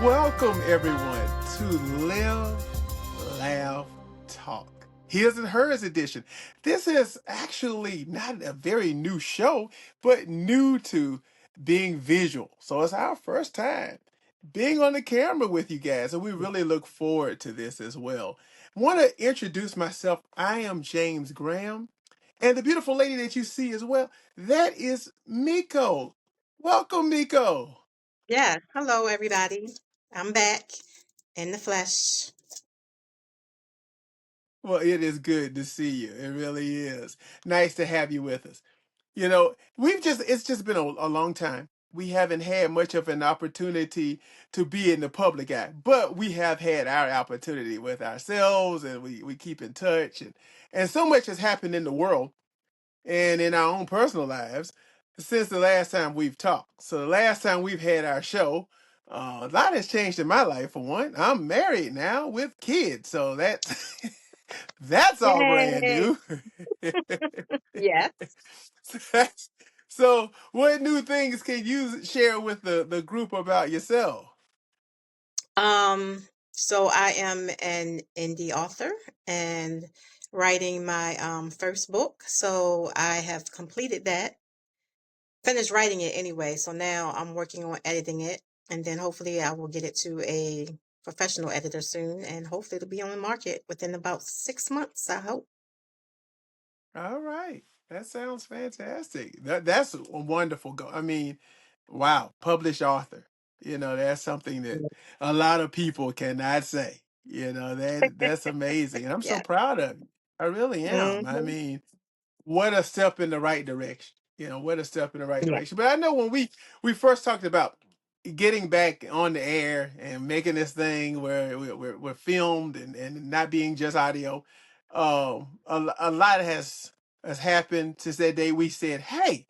Welcome, everyone, to Live, Laugh, Talk. His and Hers edition. This is actually not a very new show, but new to being visual. So it's our first time being on the camera with you guys, and we really look forward to this as well. I want to introduce myself. I am James Graham, and the beautiful lady that you see as well, that is Mico. Welcome, Mico. Yeah. Hello, everybody. I'm back in the flesh. Well, it is good to see you. It really is. Nice to have you with us. It's just been a long time. We haven't had much of an opportunity to be in the public eye, but we have had our opportunity with ourselves and we keep in touch and so much has happened in the world and in our own personal lives since the last time we've talked. So the last time we've had our show, a lot has changed in my life for one. I'm married now with kids, so that's that's all brand Yay. new. Yes. So, what new things can you share with the group about yourself? So I am an indie author and writing my first book. So I have completed that, finished writing it anyway. So now I'm working on editing it, and then hopefully I will get it to a professional editor soon, and hopefully it'll be on the market within about 6 months, I hope. All right, that sounds fantastic. That's a wonderful go. I mean, wow, published author. That's something that a lot of people cannot say. That's amazing, and I'm so Yeah. proud of you. I really am. I Hmm. mean, what a step in the right direction. What a step in the right Yeah. direction. But I know when we first talked about getting back on the air and making this thing where we're filmed and not being just audio, a lot has happened since that day we said, hey,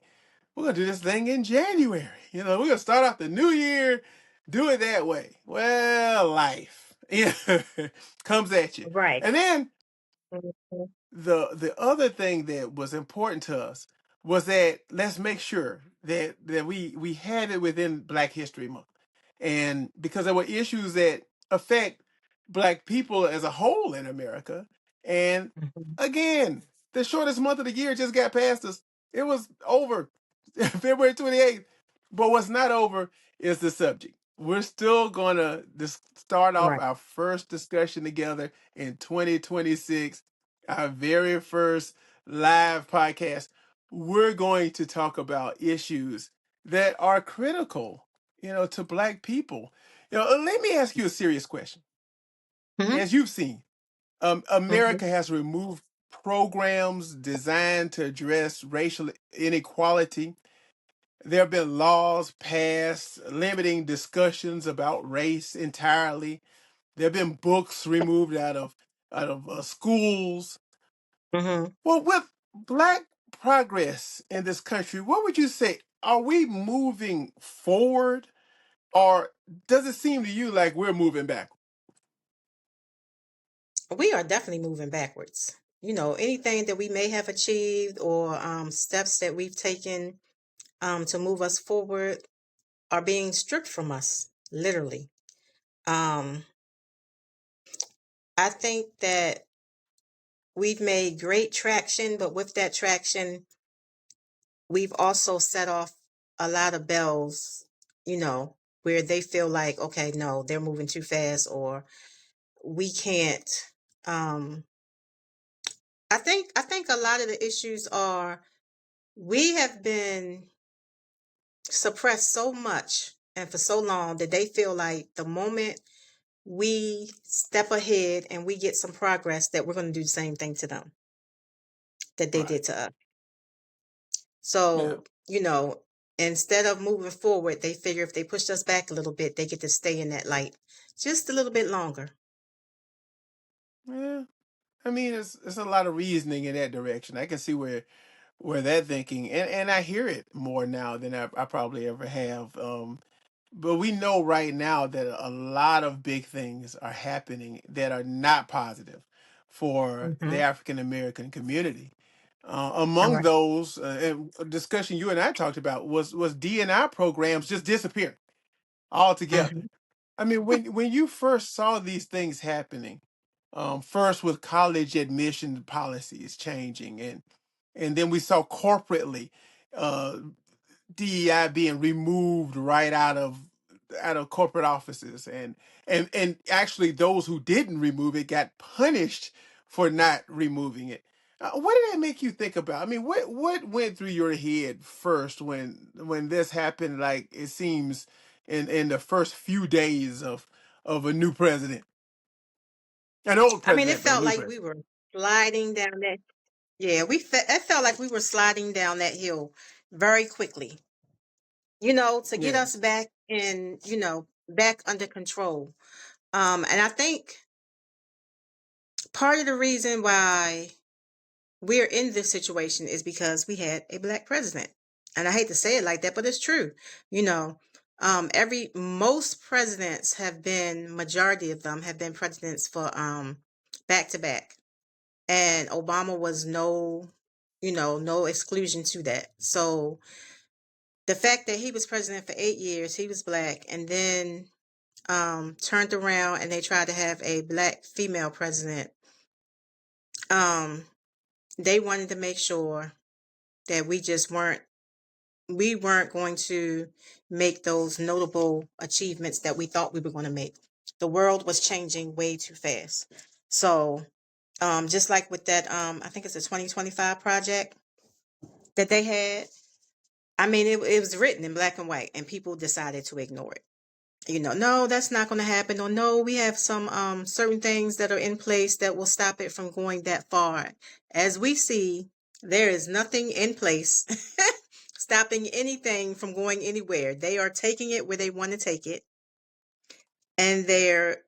we're gonna do this thing in January. We're gonna start off the new year, do it that way. Well, life comes at you. Right. And then Mhm. the other thing that was important to us was that let's make sure that we had it within Black History Month, and because there were issues that affect Black people as a whole in America, and Mhm. again, the shortest month of the year just got past us. It was over February 28th, but what's not over is the subject. We're still gonna start off Right. our first discussion together in 2026, our very first live podcast. We're going to talk about issues that are critical, to Black people. Let me ask you a serious question. Mhm. As you've seen, Mhm. America has removed programs designed to address racial inequality. There have been laws passed limiting discussions about race entirely. There have been books removed out of schools. Mhm. Well, with Black progress in this country, what would you say? Are we moving forward, or does it seem to you like we're moving back? We are definitely moving backwards. Anything that we may have achieved or steps that we've taken to move us forward are being stripped from us, literally. Um, I think that we've made great traction, but with that traction, we've also set off a lot of bells, where they feel like, okay, no, they're moving too fast or we can't. Um, I think a lot of the issues are we have been suppressed so much and for so long that they feel like the moment we step ahead and we get some progress that we're going to do the same thing to them that they Right. did to us. Yeah. So, instead of moving forward, they figure if they push us back a little bit, they get to stay in that light just a little bit longer. Yeah. I mean, it's a lot of reasoning in that direction. I can see where that thinking, and I hear it more now than I probably ever have. But we know right now that a lot of big things are happening that are not positive for the Hmm. African American community. All Among right. those, a discussion you and I talked about was DNI programs just disappearing altogether. I mean, when you first saw these things happening, first with college admission policies changing, and then we saw corporately, uh, DEI being removed right out of corporate offices, and actually those who didn't remove it got punished for not removing it. What did that make you think about? I mean, what went through your head first when this happened? Like it seems in the first few days of a new president, an old I mean, it president, but a felt new like we president. were sliding down that. Yeah, it felt like we were sliding down that hill very quickly. To get Yeah. us back in, back under control. And I think part of the reason why we're in this situation is because we had a black president. And I hate to say it like that, but it's true. You know, most presidents have been, majority of them have been presidents for back to back. And Obama was no exclusion to that. So the fact that he was president for 8 years, he was black, and then turned around and they tried to have a black female president. Um, they wanted to make sure that we weren't going to make those notable achievements that we thought we were going to make. The world was changing way too fast. So, just like with that, I think it's a 2025 project that they had. I mean, it was written in black and white, and people decided to ignore it. No, that's not going to happen, or no, we have some certain things that are in place that will stop it from going that far. As we see, there is nothing in place stopping anything from going anywhere. They are taking it where they want to take it, and they're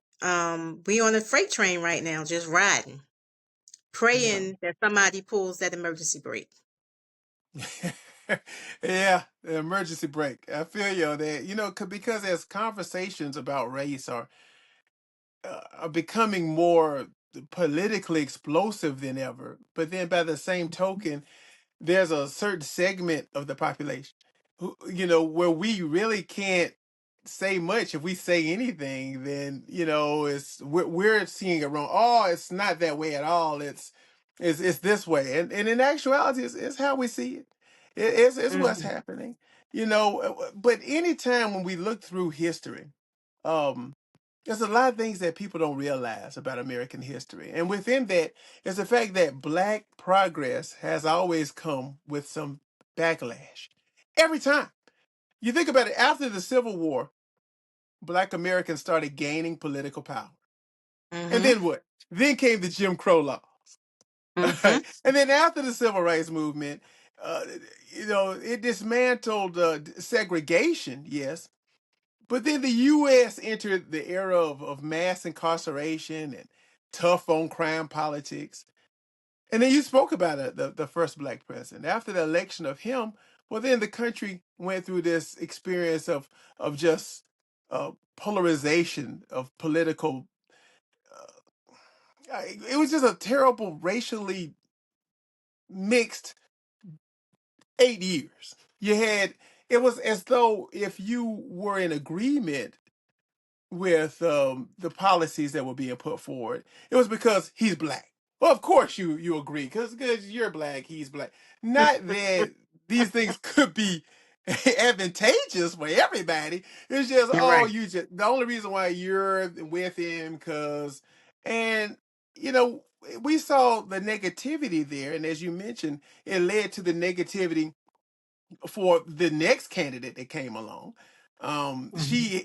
we on a freight train right now, just riding, Yeah. praying that somebody pulls that emergency brake. Yeah, the emergency brake. I feel you on that. Because as conversations about race are becoming more politically explosive than ever, but then by the same token, there's a certain segment of the population who, where we really can't say much. If we say anything, then we're seeing it wrong. Oh, it's not that way at all. It's this way, and in actuality, it's how we see it. It's what's Hmm. happening. But anytime when we look through history, um, there's a lot of things that people don't realize about American history. And within that is the fact that black progress has always come with some backlash. Every time. You think about it, after the Civil War, black Americans started gaining political power. And Hmm. then what? Then came the Jim Crow law. Hmm. Right? And then after the Civil Rights Movement, uh, it dismantled segregation, yes, but then the U.S. entered the era of mass incarceration and tough on crime politics. And then you spoke about it, the first black president. After the election of him, well, then the country went through this experience of just polarization of political. It was just a terrible, racially mixed 8 years. It was as though if you were in agreement with the policies that were being put forward, it was because he's black. Well, of course you agree because you're black, he's black. Not that these things could be advantageous for everybody. It's just Right. the only reason why you're with him and you know we saw the negativity there, and as you mentioned, it led to the negativity for the next candidate that came along. Hmm. She,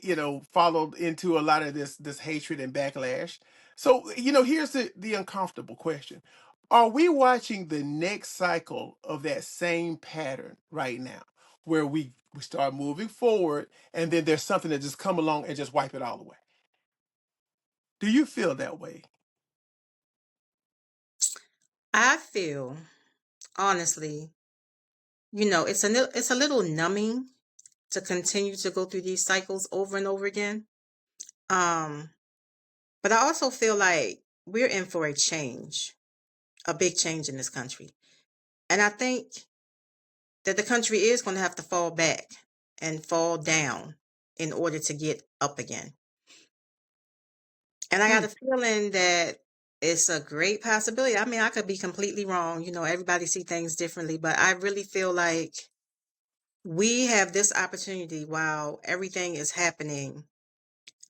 followed into a lot of this hatred and backlash. So, here's the uncomfortable question. Are we watching the next cycle of that same pattern right now, where we start moving forward and then there's something that just come along and just wipe it all away? Do you feel that way? I feel, honestly, it's a little numbing to continue to go through these cycles over and over again. Um, but I also feel like we're in for a change, a big change in this country. And I think that the country is going to have to fall back and fall down in order to get up again. And I got Hmm. a feeling that it's a great possibility. I mean, I could be completely wrong. Everybody see things differently, but I really feel like we have this opportunity while everything is happening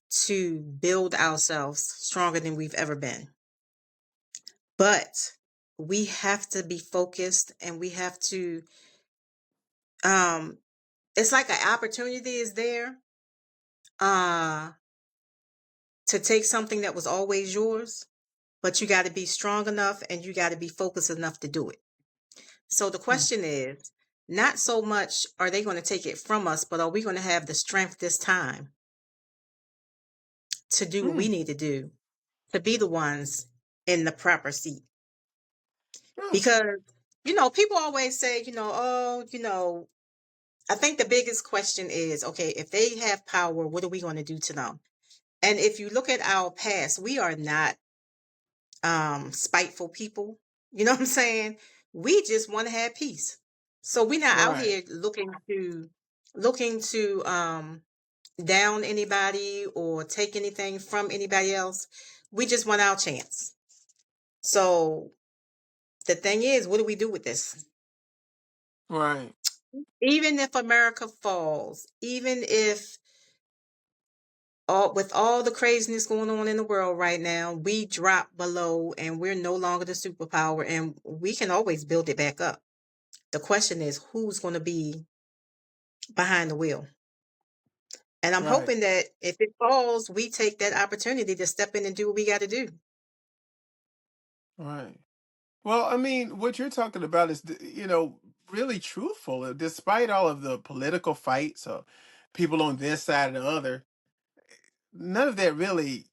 to build ourselves stronger than we've ever been. But we have to be focused and we have to um it's like an opportunity is there uh to take something that was always yours, but you got to be strong enough and you got to be focused enough to do it. So the Hmm. question is not so much are they going to take it from us, but are we going to have the strength this time to do what Hmm. we need to do to be the ones in the proper seat? Yeah. Because people always say, I think the biggest question is, okay, if they have power, what are we going to do to them? And if you look at our past, we are not spiteful people. You know what I'm saying? We just want to have peace. So we're not out Right. here looking to down anybody or take anything from anybody else. We just want our chance. So the thing is, what do we do with this? Right. Even if America falls, even if with all the craziness going on in the world right now, we drop below and we're no longer the superpower and we can always build it back up. The question is who's going to be behind the wheel? And I'm Right. hoping that if it falls, we take that opportunity to step in and do what we got to do. Right. Well, I mean, what you're talking about is, really truthful. Despite all of the political fights or people on this side or the other, none of that really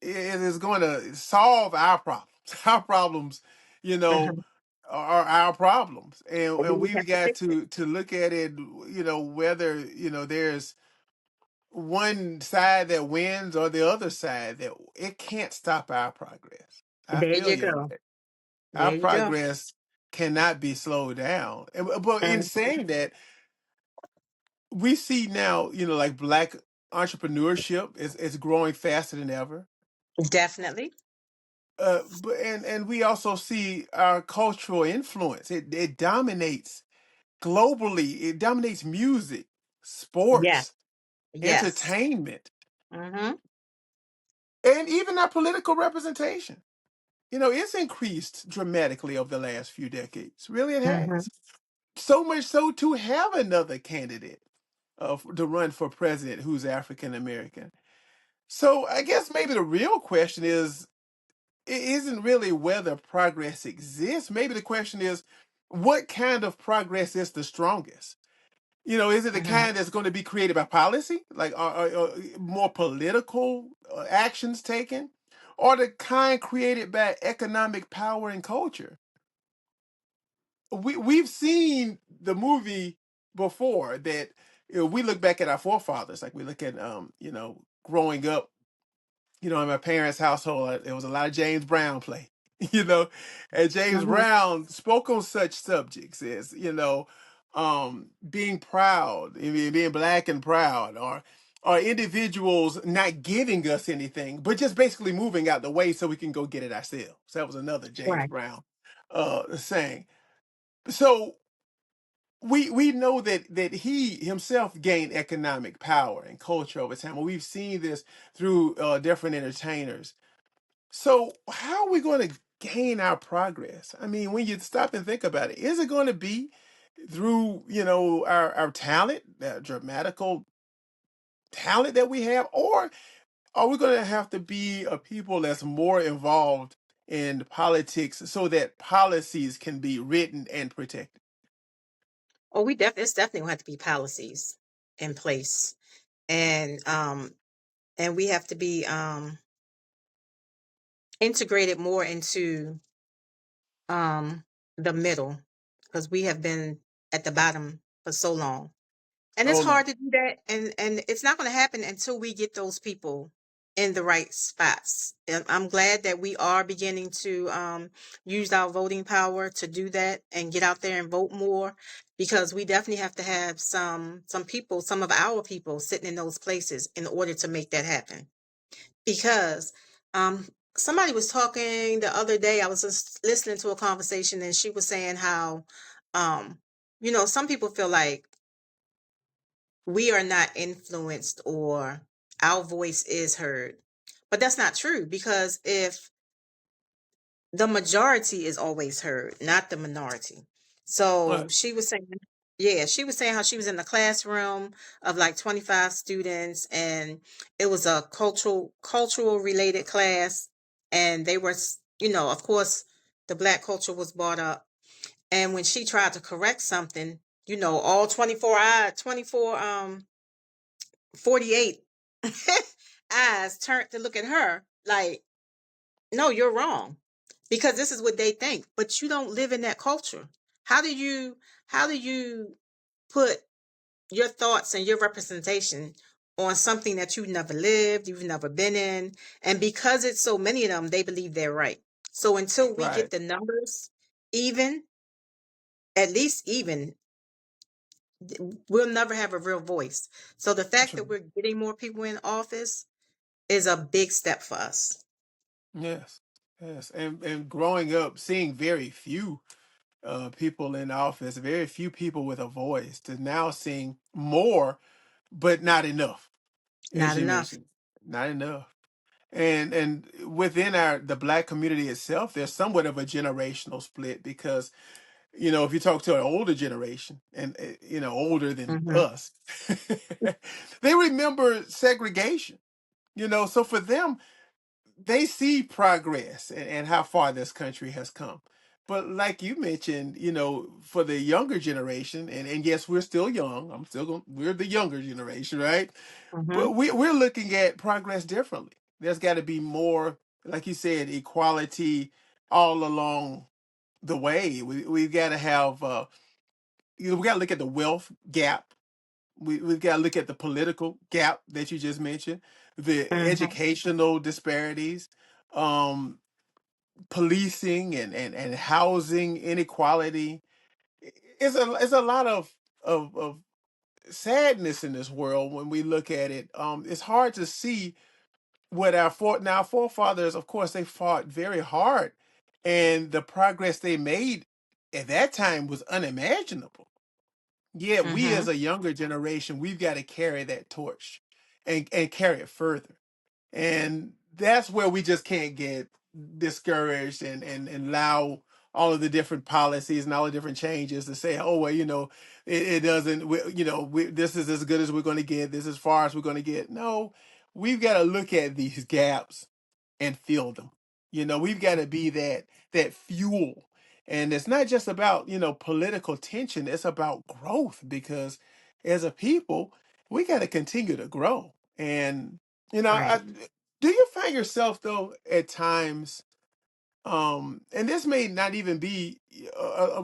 is going to solve our problems. Our problems, you know, Mhm. are our problems, and We we've have to got fix it. to look at it. Whether there's one side that wins or the other side that it can't stop our progress. I There feel you you on go. that. Our There you go. progress cannot be slowed down. But in And saying that, we see now, like black entrepreneurship is growing faster than ever. definitely. But and we also see our cultural influence. It dominates globally. It dominates music, Yes. sports, Yes. entertainment, Hmm. and even our political representation. It's increased dramatically over the last few decades. Really, it Hmm. has. So much so to have another candidate to run for president who's African American. So I guess maybe the real question is, it isn't really whether progress exists. Maybe the question is, what kind of progress is the strongest? Is it the Hmm. kind that's going to be created by policy, like or more political actions taken, or the kind created by economic power and culture? We've seen the movie before that. We look back at our forefathers, like we look at growing up, in my parents' household, there was a lot of James Brown play, you know, and James Hmm. Brown spoke on such subjects as, being proud, I mean, being black and proud, or individuals not giving us anything, but just basically moving out the way so we can go get it ourselves. So that was another James Right. Brown saying. So we know that he himself gained economic power and culture over time. And we've seen this through different entertainers. So how are we going to gain our progress? I mean, when you stop and think about it, is it going to be through our talent, that dramatical talent that we have, or are we going to have to be a people that's more involved in politics so that policies can be written and protected? Oh, it's definitely going to have to be policies in place. And we have to be integrated more into um the middle because we have been at the bottom for so long. And it's So hard long. to do that and it's not going to happen until we get those people in the right spots. And I'm glad that we are beginning to use our voting power to do that and get out there and vote more because we definitely have to have some people, some of our people sitting in those places in order to make that happen. because um somebody was talking the other day. I was just listening to a conversation, and she was saying how um some people feel like we are not influenced or our voice is heard. But that's not true, because if the majority is always heard, not the minority. So But she was saying, yeah, she was saying how she was in the classroom of like 25 students, and it was a cultural related class, and they were, of course, the black culture was brought up. And when she tried to correct something, all 24 48 eyes turned to look at her like, no, you're wrong. Because this is what they think, but you don't live in that culture. How do you put your thoughts and your representation on something that you've never lived, you've never been in, and because it's so many of them, they believe they're right. So until we get right, the numbers even, at least even, we'll never have a real voice. So the fact that true. we're getting more people in office is a big step for us. Yes, yes, and growing up, seeing very few people in office, very few people with a voice, to now seeing more, but not enough, as Not you enough. mentioned, not enough. And within the black community itself, there's somewhat of a generational split because if you talk to an older generation and older than Hmm. us, they remember segregation. So for them, they see progress and how far this country has come. But like you mentioned, for the younger generation, and yes, we're still young. I'm still going. We're the younger generation, right? Hmm. But we're looking at progress differently. There's got to be more, like you said, equality all along the way. We've got to have, we got to look at the wealth gap. We've got to look at the political gap that you just mentioned, the Hmm. educational disparities, um, policing and housing inequality. It's a lot of sadness in this world when we look at it. It's hard to see what our forefathers, of course, they fought very hard, and the progress they made at that time was unimaginable. Yet we, Hmm. as a younger generation, we've got to carry that torch and carry it further. And that's where we just can't get discouraged and allow all of the different policies and all the different changes to say, oh, well, it doesn't, this is as good as we're going to get. This is as far as we're going to get. No, we've got to look at these gaps and fill them. We've got to be that fuel. And it's not just about, political tension. It's about growth because as a people, we got to continue to grow. And, Right. do you find yourself though at times, and this may not even be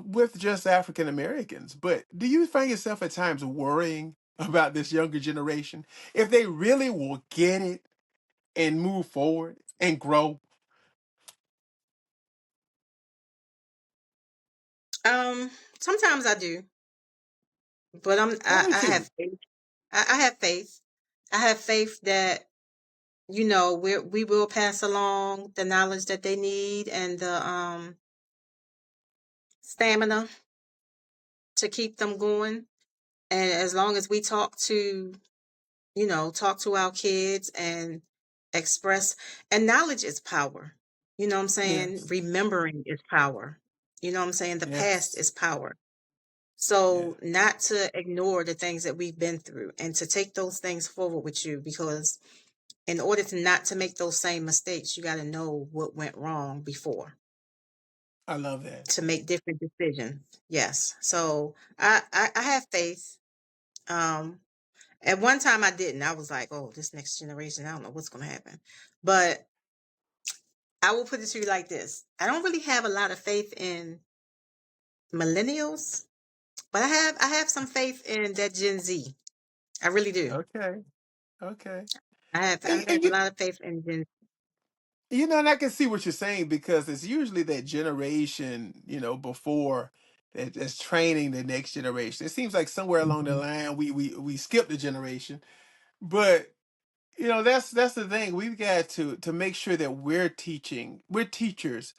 with just African Americans, but do you find yourself at times worrying about this younger generation if they really will get it and move forward and grow? Um, Sometimes I do, but I do I too. have faith. I have faith. I have faith that we will pass along the knowledge that they need, and the stamina to keep them going. And as long as we talk to our kids and express, and knowledge is power. You know what I'm saying? Yes. Remembering is power. You know what I'm saying? The past Yes. is power. Yeah. So not to ignore the things that we've been through, and to take those things forward with you, because in order to not to make those same mistakes, you got to know what went wrong before I love that. to make different decisions. Yes. So I have faith. Um at one time I didn't. I was like, oh, this next generation, I don't know what's gonna happen. But I will put it to you like this. I don't really have a lot of faith in millennials, but I have some faith in that Gen Z. I really do. Okay. Okay. I have And a lot of faith in Gen. and I can see what you're saying because it's usually that generation, before that's training the next generation. It seems like somewhere along the Mhm. line we skip the generation, but that's the thing. We've got to make sure that we're teachers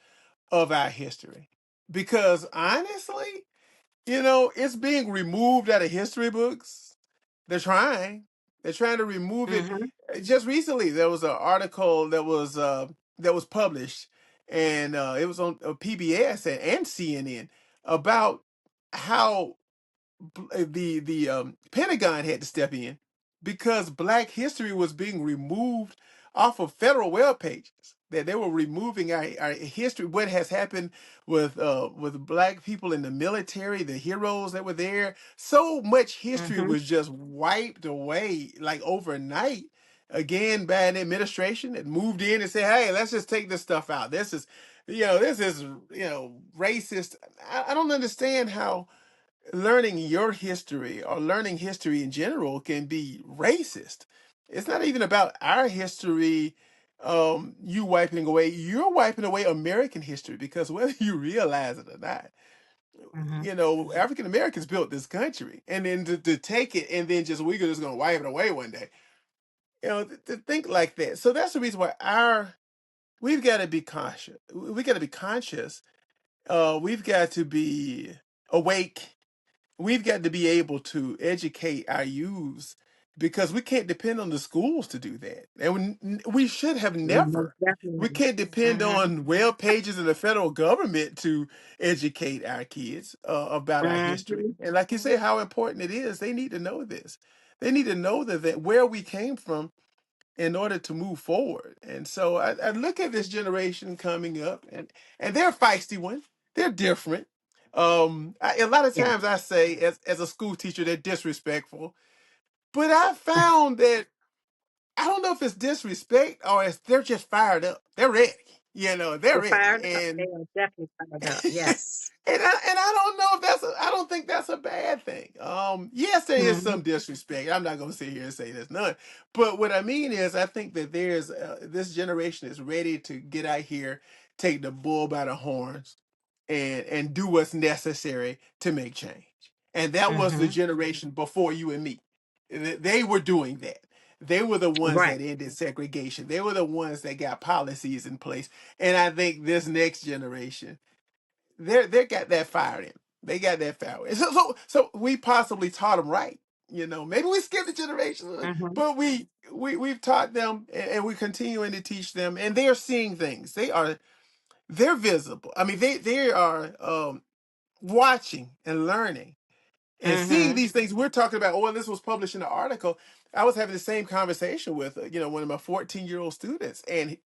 of our history. Because honestly, it's being removed out of history books. They're trying. They're trying to remove it. Mhm. Just recently, there was an article that was published, and it was on PBS and CNN about how the Pentagon had to step in because Black history was being removed off of federal web pages. That they were removing our history, what has happened with Black people in the military, the heroes that were there. So much history Mhm. was just wiped away like overnight. Again, by an administration that moved in and said, "Hey, let's just take this stuff out. This is racist." I don't understand how learning your history or learning history in general can be racist. It's not even about our history. You wiping away, you're wiping away American history because whether you realize it or not, Mhm. African Americans built this country, and then to take it and then we're just going to wipe it away one day. To think like that. So that's the reason why we've got to be conscious. We got to be conscious. We've got to be awake. We've got to be able to educate our youths because we can't depend on the schools to do that. And we should have Most never. We definitely. can't depend Mhm. on web pages in the federal government to educate our kids about our history. Mhm. And like you say, how important it is, they need to know this. They need to know that where we came from in order to move forward. And so I look at this generation coming up, and they're a feisty one. They're different. A lot of Yeah. times I say, as a school teacher, they're disrespectful. But I found that I don't know if it's disrespect or if they're just fired up. They're ready. They're They're ready. fired up. They are definitely fired up. Yes. And I don't know if I don't think that's a bad thing. Yes, there is Mhm. some disrespect. I'm not going to sit here and say there's none. But what I mean is, I think that there's this generation is ready to get out here, take the bull by the horns, and do what's necessary to make change. And that was the Mhm. generation before you and me. They were doing that. They were the ones Right. that ended segregation. They were the ones that got policies in place. And I think this next generation, they got that fire in 'em. They got that fire. So we possibly taught them right. Maybe we skipped a generation, Mhm. but we've taught them, and we're continuing to teach them, and they are seeing things. They're visible. I mean, they are watching and learning and seeing Mhm. these things we're talking about. Oh, this was published in an article. I was having the same conversation with one of my 14-year-old students, and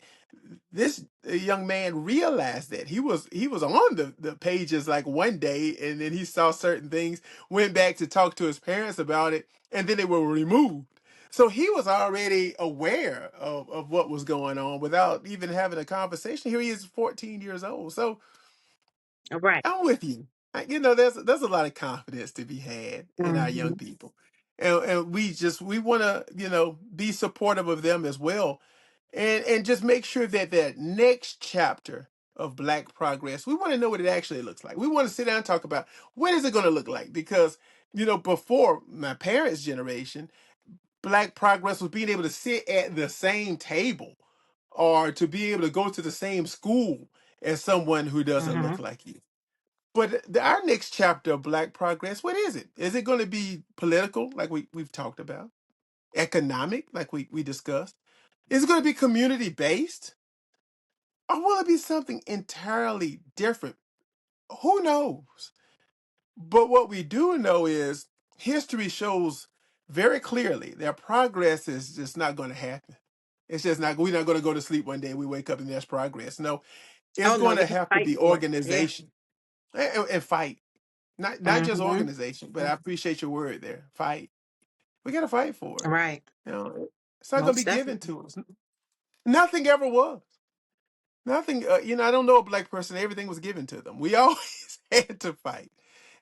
this young man realized that he was on the pages like one day, and then he saw certain things, went back to talk to his parents about it, and then they were removed. So he was already aware of what was going on without even having a conversation. Here he is, 14 years old. So Right. I'm with you. There's a lot of confidence to be had in our young Mhm. people, and we want to be supportive of them as well, and just make sure that that next chapter of Black progress, we want to know what it actually looks like. We want to sit down and talk about what is it going to look like, because before my parents' generation, Black progress was being able to sit at the same table or to be able to go to the same school as someone who doesn't look Mhm. like you. But our next chapter of Black progress, what is it? Is it going to be political, like we've talked about? Economic, like we discussed? Is it going to be community based? Or will it be something entirely different? Who knows? But what we do know is history shows very clearly that progress is just not going to happen. It's just not, we're not going to go to sleep one day, we wake up and there's progress. No, it's Oh no, going you to gotta have to fight be for it. Yeah. organization and fight. Not just Mhm. organization, but I appreciate your word there. Fight. We got to fight for it. Right. It's not going to Most be given definitely. to us. Nothing ever was. Nothing. I don't know a Black person. Everything was given to them. We always had to fight,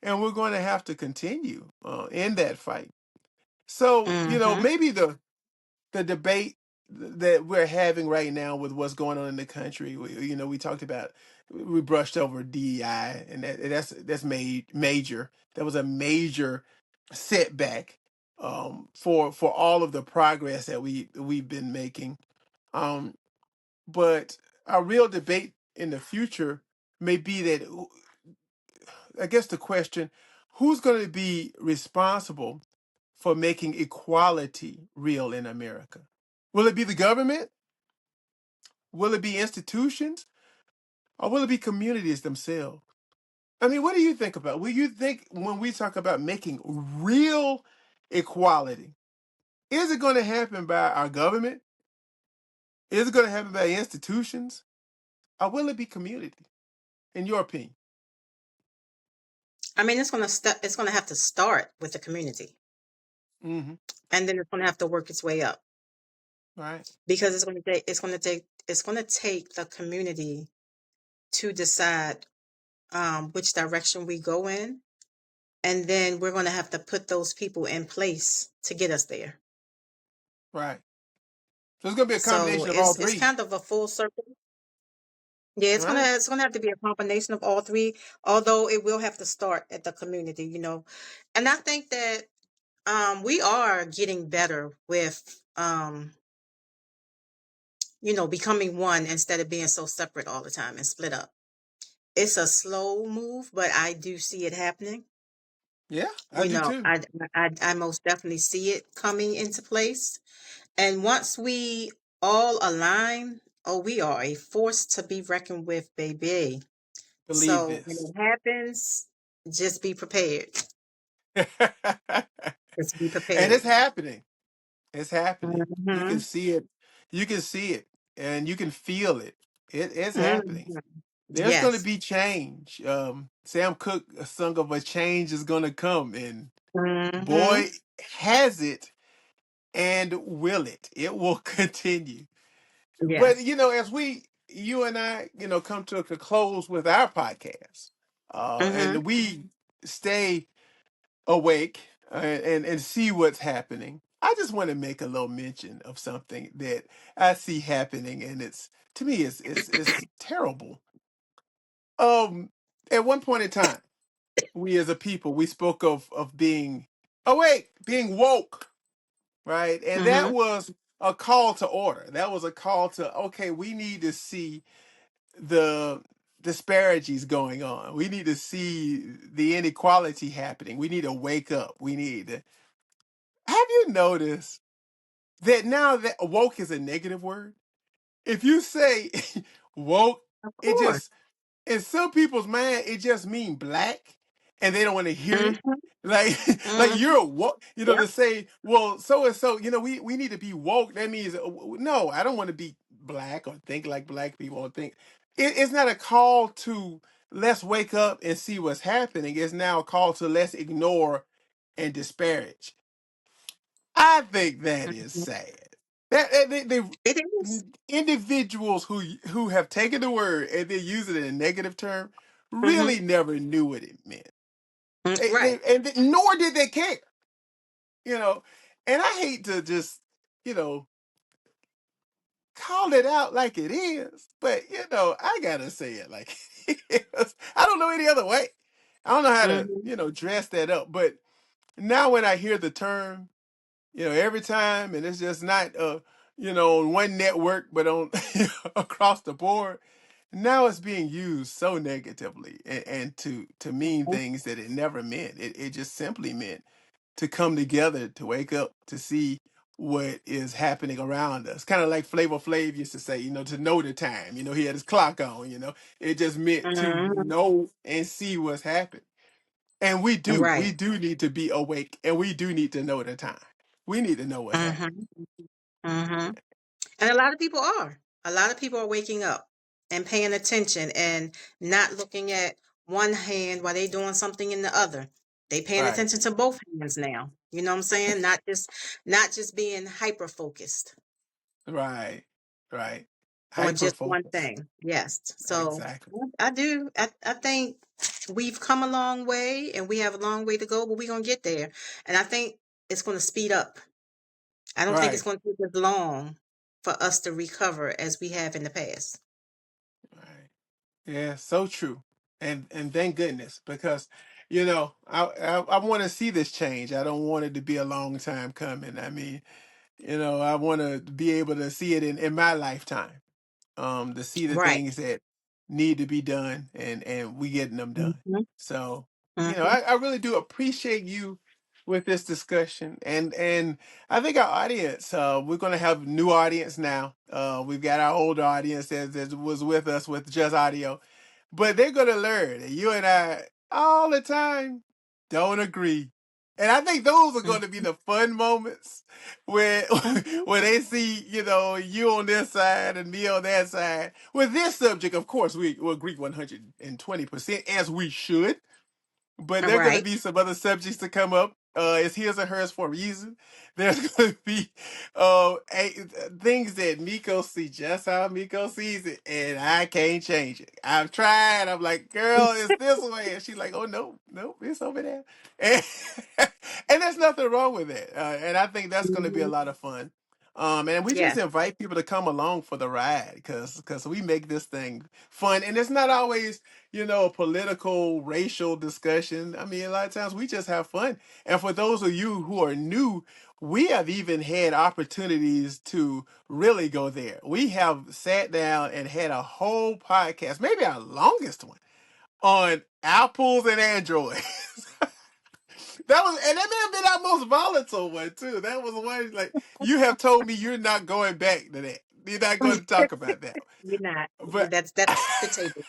and we're going to have to continue in that fight. So Mhm. maybe the debate that we're having right now with what's going on in the country. We talked about, we brushed over DEI, and that's made major. That was a major setback. for all of the progress that we've been making. Um, but our real debate in the future may be that, I guess the question, who's going to be responsible for making equality real in America? Will it be the government? Will it be institutions? Or will it be communities themselves? I mean, what do you think about? Will you think when we talk about making real equality, is it going to happen by our government? Is it going to happen by institutions? Or will it be community, in your opinion? I mean, it's gonna have to start with the community, Hmm. and then it's gonna have to work its way up Right. because it's gonna take the community to decide which direction we go in, and then we're gonna have to put those people in place to get us there. Right. So it's going to be a So combination of all it's three. kind of a full circle. Yeah, Right. it's gonna have to be a combination of all three, although it will have to start at the community, you know. And I think that we are getting better with you know, becoming one instead of being so separate all the time and split up. It's a slow move, but I do see it happening. Yeah, I You do know, too. I most definitely see it coming into place. And once we all align, oh, we are a force to be reckoned with, baby. Believe So when this. it happens, just be prepared. And Just be it's prepared. happening. It's happening. You can Mhm. see it. You can see it, and you can feel it. It's happening. Mhm. There's going to Yes. be change. Sam Cooke sung of a change is going to come, and Mhm. boy, has it and will it. It will continue. But Yes. as you and I, come to a close with our podcast, Mhm. and we stay awake and see what's happening. I just want to make a little mention of something that I see happening, and it's to me it's terrible. Um, at one point in time, we as a people we spoke of being awake, being woke, right, and that Mhm. was a call to order. That was a call to, okay, we need to see the disparities going on. We need to see the inequality happening. We need to wake up. We need to. Have you noticed that now that woke is a negative word? If you say woke, Of it course. just, in some people's mind, it just mean black, and they don't want to hear it. Mhm. Like, like Mhm. you're woke, Yep. to say, well, so and so, we need to be woke. That means, no, I don't want to be black or think like black people or think. It's not a call to let's wake up and see what's happening. It's now a call to let's ignore and disparage. I think that is Mhm. sad. That It is. individuals who have taken the word and they use it in a negative term Mhm. really never knew what it meant. Right. Nor did they care. You know, and I hate to just you know call it out like it is, but I gotta say it like it is. I don't know any other way. I don't know how to Mhm. dress that up. But now when I hear the term, every time, and it's just not on one network, but on across the board. Now it's being used so negatively and to mean things that it never meant. It just simply meant to come together, to wake up, to see what is happening around us. Kind of like Flavor Flav used to say, to know the time. He had his clock on. It just meant to Mhm. know and see what's happening. And we Right. do need to be awake, and we do need to know the time. We need to know what's happening. Mhm. Mhm. And a lot of people are. A lot of people are waking up and paying attention and not looking at one hand while they doing something in the other. They paying Right, attention to both hands now. You know what I'm saying? Not just being hyper focused right, right. on Hyper just one focus. thing. Yes. So Exactly. I do. I think we've come a long way and we have a long way to go, but we're gonna get there. And I think it's gonna speed up. I don't think it's Right, gonna take as long for us to recover as we have in the past. right. Yeah, so true. And thank goodness, because I want to see this change. I don't want it to be a long time coming. I mean, I want to be able to see it in my lifetime. To see the Right. things that need to be done, and we getting them done. Mhm. So, Mhm. I really do appreciate you with this discussion, and I think our audience, we're going to have new audience now. We've got our older audience that was with us with just audio, but they're going to learn that you and I all the time don't agree. And I think those are going to be Mhm. the fun moments where Mhm. where they see, you on this side and me on that side. With this subject, of course, we will agree 120%, as we should. But All there are going to right. be some other subjects to come up. It's his or hers for a reason. There's going to be things that Mico see just how Mico sees it, and I can't change it. I've tried. I'm like, girl, it's this way, and she's like, oh no, no, it's over there, and, and there's nothing wrong with it. And I think that's going to be a Mhm. lot of fun. And we just Yeah. invite people to come along for the ride because we make this thing fun, and it's not always a political, racial discussion. I mean, a lot of times we just have fun. And for those of you who are new, we have even had opportunities to really go there. We have sat down and had a whole podcast, maybe our longest one, on apples and Androids. And that may have been our most volatile one too. That was one like you have told me you're not going back to that. You're not going to talk about that. You're not. But That's off the table.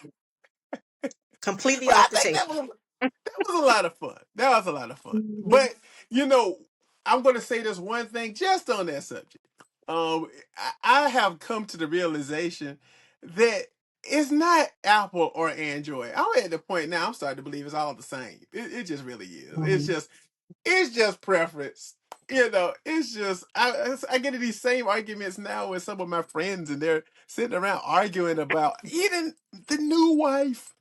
Completely but I off the think table. that was a lot of fun. That was a lot of fun. Mhm. But you know, I'm going to say this one thing just on that subject. I have come to the realization that it's not Apple or Android. I'm at the point now. I'm starting to believe it's all the same. It just really is. Mhm. It's just preference. It's just I get in these same arguments now with some of my friends, and they're sitting around arguing about even the new wife.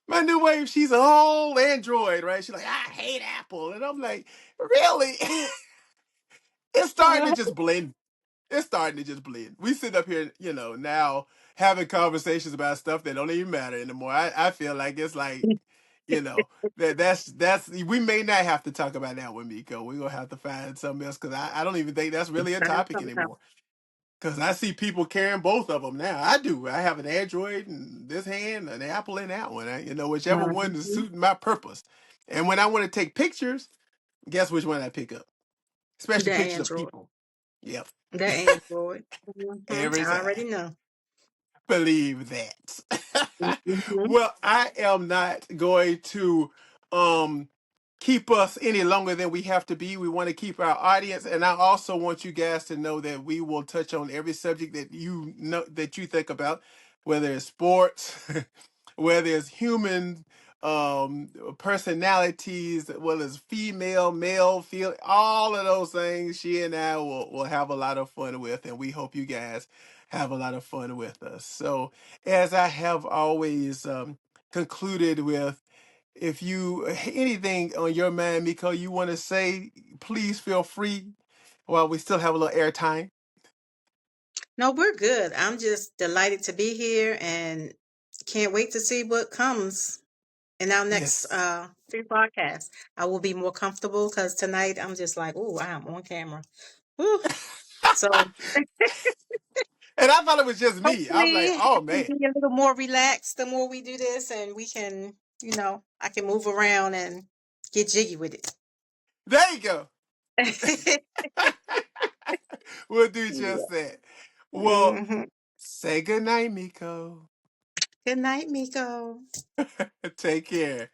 My new wife, she's all Android, right? She's like, I hate Apple. And I'm like, really? It's starting to just blend. It's starting to just blend. We sit up here, now having conversations about stuff that don't even matter anymore. I feel like it's like, you know, that's we may not have to talk about that with Miko. We're gonna have to find something else because I don't even think that's really a Find topic something else. anymore. Because I see people carrying both of them now. I do. I have an Android in this hand, an Apple in that one. Whichever one is Mhm. suiting my purpose. And when I want to take pictures, guess which one I pick up? Especially The pictures of Android. people. Yep. The Android. Mhm. Every I time. already know. Believe that. Mhm. Well, I am not going to um keep us any longer than we have to be. We want to keep our audience, and I also want you guys to know that we will touch on every subject that you know that you think about, whether it's sports, whether it's human personalities, whether it's female, male, feel all of those things. She and I will have a lot of fun with, and we hope you guys have a lot of fun with us. So, as I have always concluded with, if you anything on your mind, Miko, you want to say, please feel free while we still have a little airtime. No, we're good. I'm just delighted to be here and can't wait to see what comes in our next Yes. few podcasts. I will be more comfortable because tonight I'm just like, oh, I am on camera. Whew. So And I thought it was just me. I'm like, hopefully oh it can man, be a little more relaxed the more we do this and we can, I can move around and get jiggy with there you go. it. We'll do Yeah. just that. Well, Hmm. say good night, Miko. Good night, Miko. Take care.